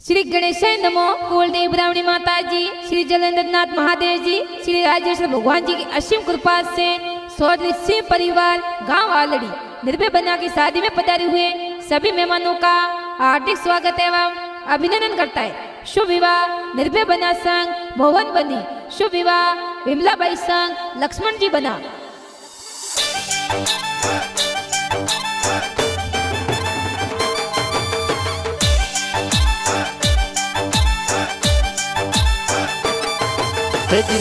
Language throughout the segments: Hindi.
श्री गणेशाय नमो। कुलदेव ब्राह्मणी माता जी, श्री जलेंद्रनाथ महादेव जी, श्री राजेश्वर भगवान जी की असीम कृपा से सोदरी सिंह परिवार गांव आलड़ी निर्भय बना की शादी में पधारे हुए सभी मेहमानों का हार्दिक स्वागत एवं अभिनंदन करता है। शुभ विवाह निर्भय बना संघ मोहन बनी, शुभ विवाह विमलाबाई संघ लक्ष्मण जी बना।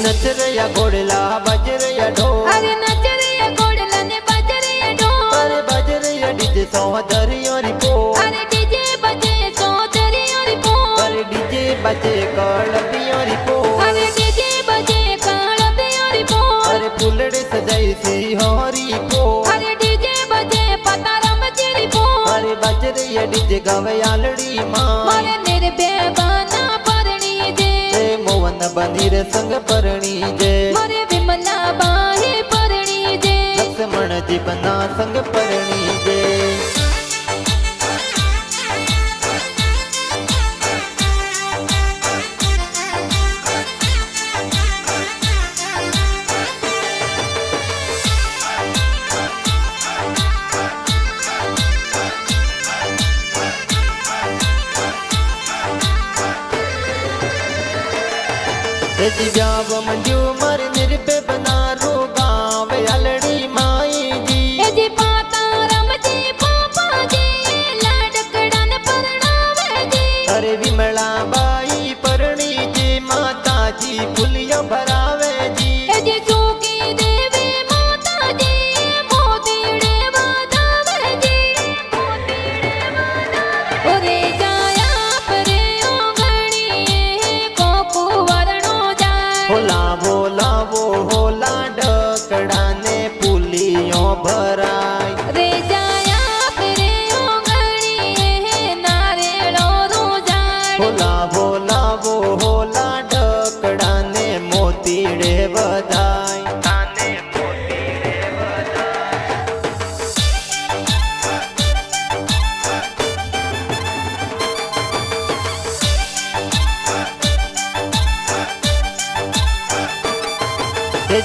नच रया घोड़ला बज रया ढोल, अरे नच रया घोड़ला ने बज रया ढोल, अरे बज रया डीजे सौदरी और पोल, अरे डीजे बजे सौदरी और पोल, अरे डीजे बजे कड़बी और पोल, अरे डीजे बजे कड़बी और पोल, अरे फुलड़े सजाई सी होरी पोल, अरे डीजे बजे पतारम चिरी पोल, अरे बज रया डीजे गावे आलड़ी मां, मारे निर्भय बना परणी जे, मोहन बनी रे संग परणी जे, मारे विमला बाई परणी जे, लक्ष्मण जी बना संग परणी जे। ब्याव मंजू मर निर्भय बना रो गाँव आलड़ी माई जी, जी पाता रम जी पापा जी लाडकड़न परणावे जी, अरे विमला बाई परणी जी माता जी फुलिया भरावे जी, जी चौकी देवी माता जी मोतीड़े बजावे जी, ओरे जाया परे ओगणी को कुंवरणो होला बोला वो होला ढकड़ा ने पुलियों भराई, रे जाया फिरे ओगणी नारेलो रोजाड़, होला बोला वो होला ढकड़ा ने मोतीड़े बधाई, ताने मोतीड़े बधाई।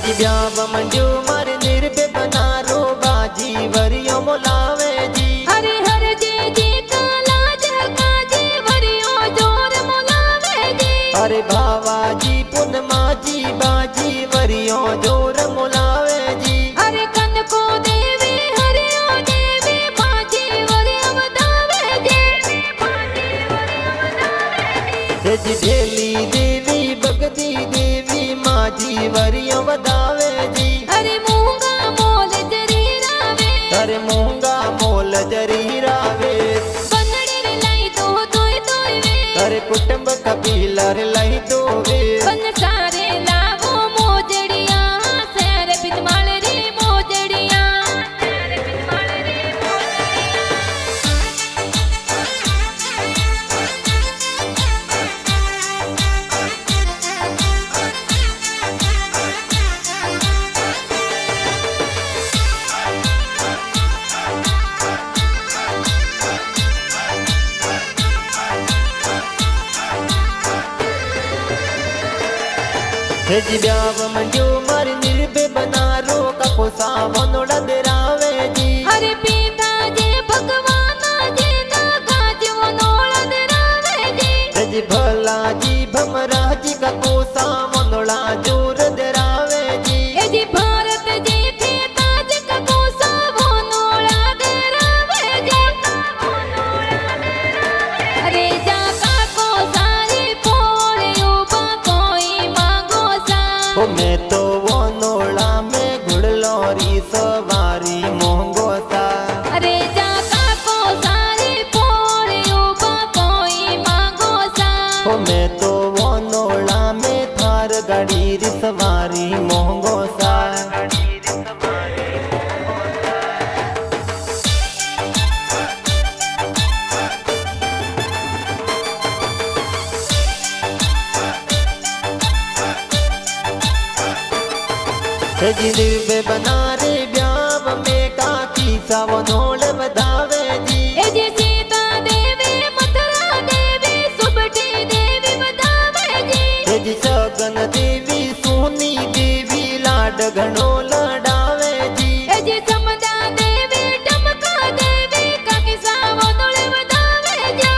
जी ब्याव मंजू मर निर्भय बना रो बाजी वरियो मोलावे जी, हरे हर जी जी काला जगा जी वरियो जोर मोलावे जी, अरे भावा जी पुनमा जी बाजी वरियो जोर मोलावे जी, अरे कन को देवी हरियो देवी बाजी वरियो बतावे जी, जी ढेली देवी भगती देवी माजी वरियो वदावे जी, अरे मूंगा मोल जरीरावे, अरे मूंगा मोल जरीरावे, बनड़ी रे लाई दो तोय तोय वे, अरे कुटुंब कबीला रे लाई दोवे, बन सारे लावो मोजड़िया सैर बिजमाल रे मोजड़िया, सैर बिजमाल रे मोजड़िया। जी ब्याव मंजू मर निर्भय बना रो कपो सावनोड़ा देरावे जी, अरे पिता जी भगवान जी ना गाज वो नोड़ा देरावे जी, जी भला जी भमरा जी कपो सावनोड़ा जोर देरावे जी, ए जी भारत जी थे ताज का कोसा वो नोड़ा देरावे जी, अरे जाका को सारी पोले उबा कोई मांगो सा, ओ मैं तो वो नोड़ा में घुड़लोरी सवारी मोंगो सा, अरे जाका को सारी पोले उबा कोई मांगो सा, ओ मैं तो वो नोड़ा में थार गाड़ी री सवारी मोंगो सा। जी निर्भय बना रे ब्याव में काकी सावनोड़ बधावे जी, ए जी सीता देवी मथुरा देवी सुबह जी सगन देवी सोनी देवी लाड घणो लडावे जी ए जी समदा देवी टमका देवी काकी सावो तोळे वधावे जी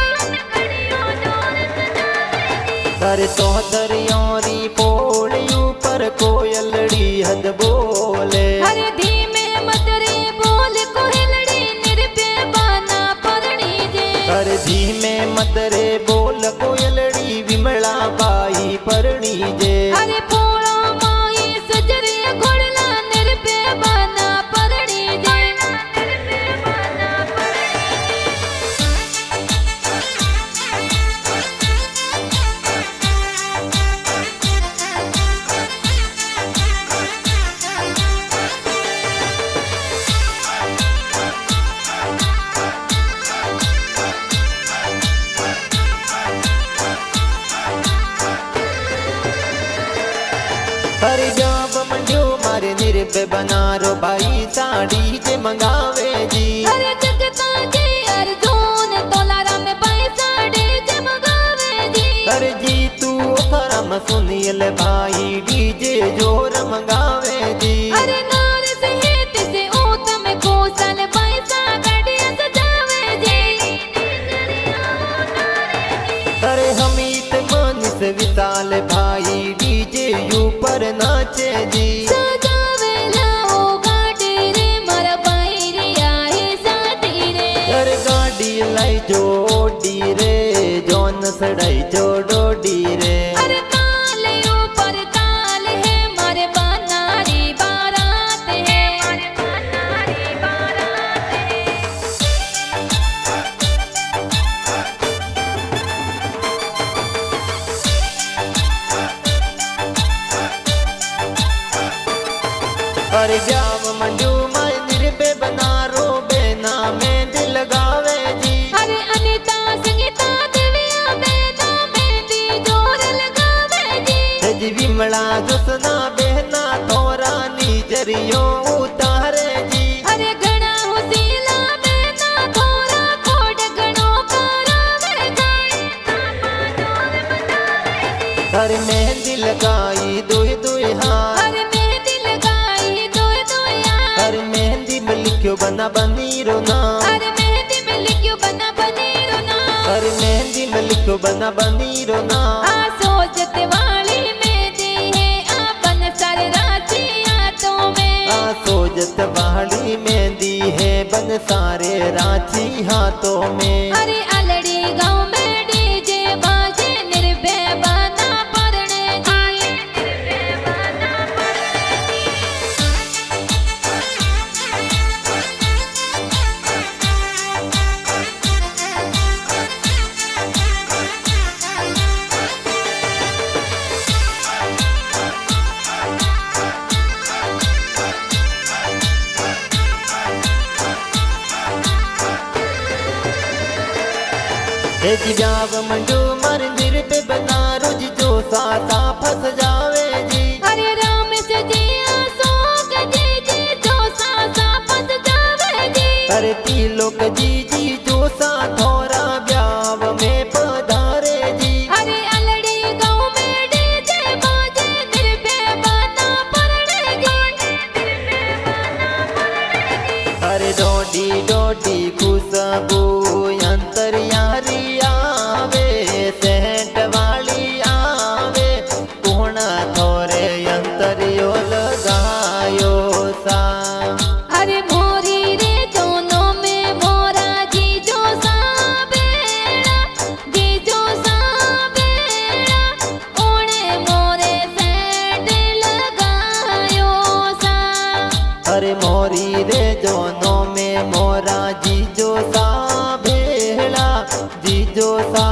घड़ियों जोर सजावे जी कर तो दरियोरी पोड़ियों पर कोयलड़ी हद बोले हरे धीमे मदरे बोल कोयलड़ी निर्भय बाना परणी जे कर धीमे मदरे बोल कोयलड़ी विमला बाई परणी जे हरे पोळो माई सजरे घोड़ला निर्भय बाना परणी जे निर्भय बाना परणी हर जाब मंडियो मारे निर्भय बनारो भाई साड़ी जे मंगावे जी हरे जगता जी अर्जुन तोलारा में पैसा डीजे मगावे जी कर जी तू करम सुनील भाई डीजे जोर मंगावे जी हरे नार से हित से ऊतम कोसल पैसा गड़िया सजावे जी अरे हमीत मानिस विशाल भाई डीजे यू पर नाचे जी सजावे लाओ गाड़ी रे मारा भाई रे आए साथी रे अरे गाड़ी लाई जोड़ी रे जोन सड़ाई जोड़ोडी रे अरे ताले ऊपर ताल है मारे बनारी बारात है मारे बनारी बारात है अरे जाव मंडू माय निर्भय बनारो बेना में दिल लगावे जी हरे अनिता संगीता दिव्या बेना मेहंदी जोर लगावे जी जी विमला जुसना बहना थोरा नीजरियो उतारे जी हरे घना हुसीला बेना थोरा खोड़ घणो करावे जी तापा जोर बतावे जी हर मेहंदी लगाई दुई दुई हाथ हरे मेहंदी लगाई दोय दोया हर मेहंदी में लिखियो बना बनीरो नाम हरे मेहंदी में लिखियो बना बनीरो ना हर मेहंदी में लिखियो बना बनीरो नाम आ सोचते वाली मेहंदी है आपन सारे राजी हाथों में आ सोजत वाली मेहंदी है बन सारे रांची हाथों में हरे अलड़ी गांव में डीजे बाजे निर्भय बाना परणे जी निर्भय बाना परणे जी हे जी जाव मंडू मंदिर पे बना रोज जो साता फंस जावे जी हरे राम से जी अशोक जी जी जो सा फंस जावे जी हरे तिलोक जी जी जो सा थोरा ब्याव में पधारे जी हरे अलड़ी गांव में डीजे बाजे निर्भय बाना परणे जी निर्भय बाना परणे जी हरे डोडी डोडी खुशबू अंतरयारी आवे सेंट वाली आवे पूर्ण थोरे अंतरियो लगायो सा हरे मोरी रे दोनों में मोरा जी जो सा बेड़ा जी जो सा बेड़ा ओणे मोरे सेंट लगायो सा हरे मोरी रे दोनों में मोरा जीजो सा भेला जीजो सा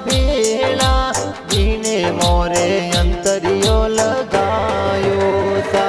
भेला जीने मोरे अंतरियो लगायो सा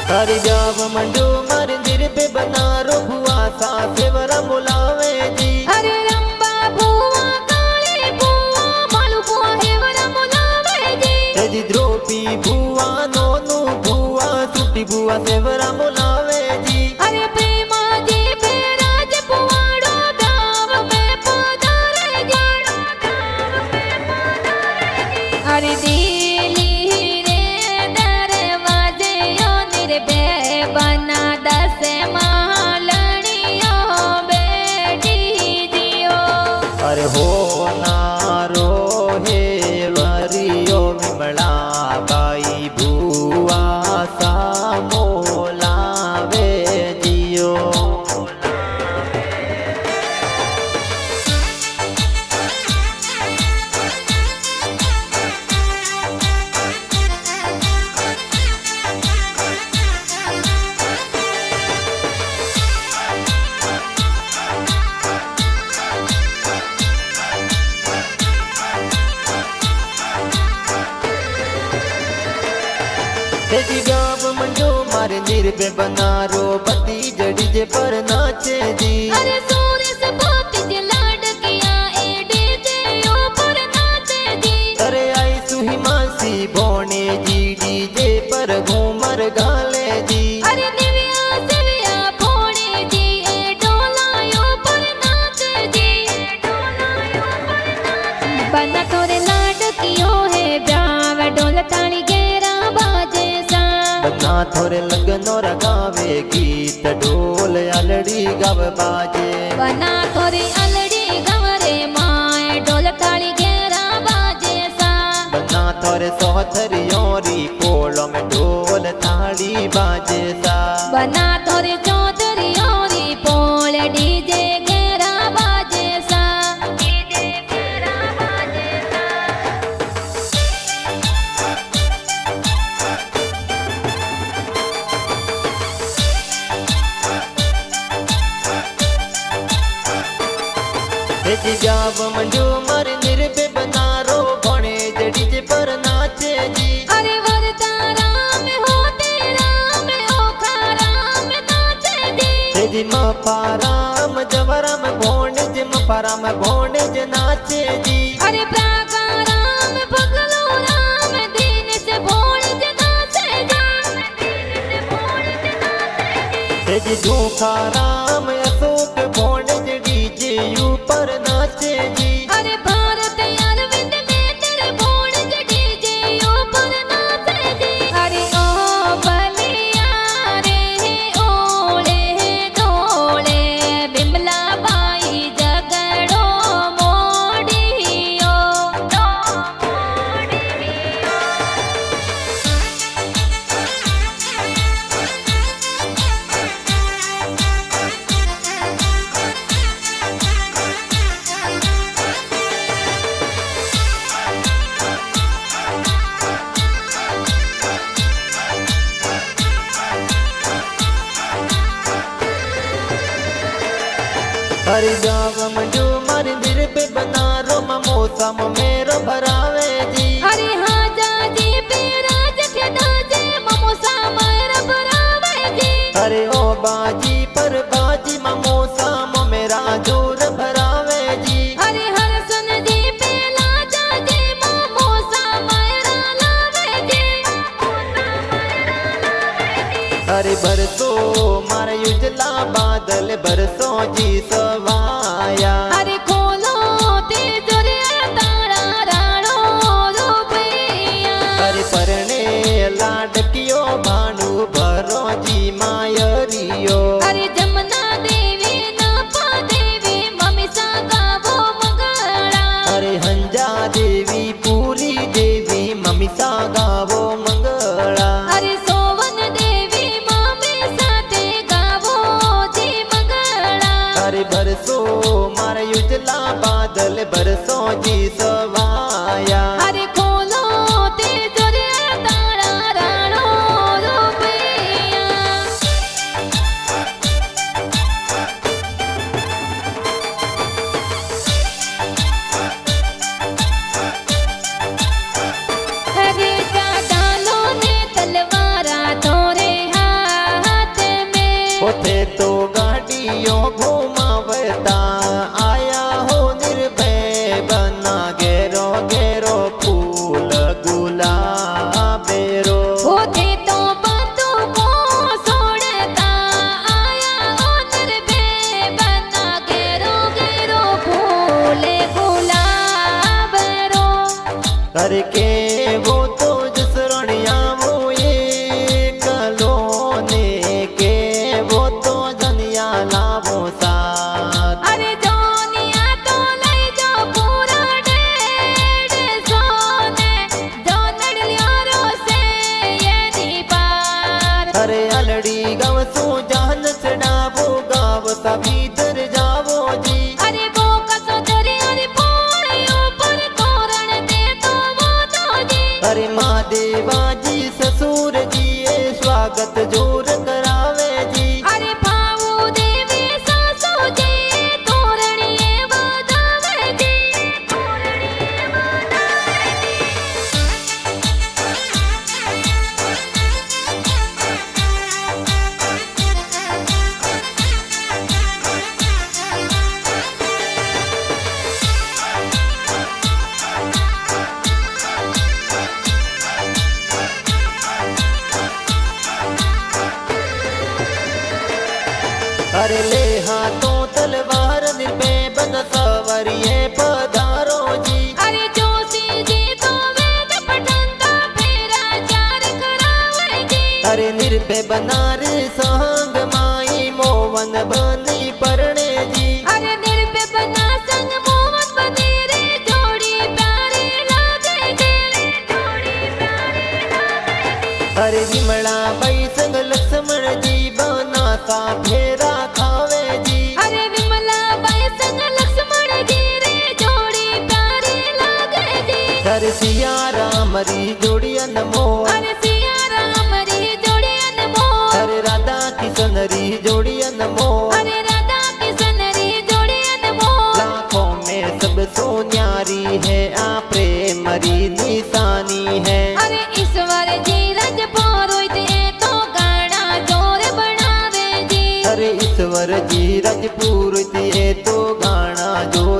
हरि जाव मंडू मंदिर पे बना रो भुआ सा सेवरा बुलावे जी हरे रंबा बुआ काली बुआ मालू बुआ हेवरा बुलावे जी जी द्रोपी भुआ नोनू भुआ सुट मोटी बुआ सेवरा बुलावे जी। अरे प्रेमा जी बेराज पुवाड़ो गाँव में पधारे जी। अरे दिली रे दरवाजे यो निर्भय बना दस महालड़ियो बेटी जियो। अरे हो नारो हे वरियो विमला बाई बुआ सा मोलावे जियो। तेजी गाव मंजो मारे निर्भय बनारो पति जड़ी जे पर नाचे जी। अरे सूर्य से बहुत जे लाडकिया एडे जे ऊपर नाचे जी। अरे आई सुही मासी बोने जी डीजे पर घूमर गाले जी। अरे निविया सेविया भोणे जी ए डोलायो पर नाचे जी। बना तोरे लाडकियो है ब्याव डोल ताली गेरा बाजे सा। बना थोरे लगनो रगावे गीत ढोल अलड़ी गव बाजे। बना तोरे अलड़ी गवरे माए डोल ताली गेरा बाजे सा। बना थोरे सोथरियोरी पोलो में ढोल थाली बाजे सा। बना तोरे चौधरी औरी पोल डीजे गेरा बाजे सा। डीजे गेरा बाजे सा। तेजी गाव मंजो मारे निर्भय बनारो भोने जड़ी जे पर नाचे जी। अरे वरदा राम होते राम ओखा राम नाचे जी। तेजी मपाराम जवराम भोने जे मपाराम भोने जे नाचे जी। अरे प्रागा राम भगलो राम दीन से भोल जे नाचे जी। तेजी धोखा राम अशोक भोने जे डीजे ऊपर नाचे जी। अरे भारत अरविंद में तेरे भोल जे डीजे ऊपर नाचे जी। अरे ओ बलिया रे ओले डोले बिमला बाई जगड़ो मोड़ियो। हरि गाव मंजो मारे दिल पे बनारो ममोसा मेरो भरावे जी। अरे हाँ जाजी पेराज के दाजे ममोसा मारा बरावे जी। अरे ओ बाजी पर बाजी ममोसा मेरा जोर भरावे जी। अरे हर सुन जी पेला जाजे ममोसा मारा लावे जी। अरे बरसो मारे उजला बादल बरसो जी सवाया। अरे खोलो तिजोरिया तारा राणो रुपया। अरे परने लाडकियो भानु भरो जी मायरियो। अरे जमुना देवी नापा देवी मम्मी सा गावो मंगला। अरे हंजा देवी पूरी देवी ममिता गावो मंगला। अरे सोवन देवी मम्मी साथे गावो जी मंगला। अरे बरसो मारे उजला बादल बरसो जी सवाया। अरे खोलो तिजोरिया तारा राणो रुपया। अरे डालो ने तलवारा तोरे हाथ में। उठे तो गाड़ियों घुमावता आया हो निर्भय बना घेरो घेरो फूल गुलाबेरो। होते तो बंदूकों अरे अलड़ी गाँव सो जान चढ़ावो गाँव सभी दर जावो जी अरे वो कसो दरे अरे पोड़े ऊपर तोरण दे तो वो तो जी अरे महादेवा जी ससुर जी ये स्वागत जोर करावे जी अरे भाऊ देवी सासू जी तोरણીએ વધાવે जी તોરણીએ વધાવે अरे ले हाथों तलवार निर्भय बन सवरिये पधारो जी अरे जोशी जी तो वेद पठनता फेरा चार करावे जी अरे निर्भय बनार संग माई मोवन बनी परणे जी अरे निर्भय बना संग मोहन बने रे जोड़ी प्यारे लागे जी जोड़ी प्यारे लागे जी अरे विमला बाई संग लक्ष्मण जी बना सा फेरा खावे जी अरे विमला बाई संग लक्ष्मण जी रे जोड़ी प्यारे लागे जी अरे सिया राम री जोड़ी अनमोल अरे सिया राम री जोड़ी अनमोल अरे राधा किशन री जोड़ी अनमोल अरे राधा किशन री जोड़ी अनमोल लाखों में सब सो न्यारी है आ प्रेम री निशानी है अरे ईश्वर जी रज पुरोहित ए तो गाना जोर बनावे जी अरे ईश्वर जी रजपुर दिए तो गाना जोर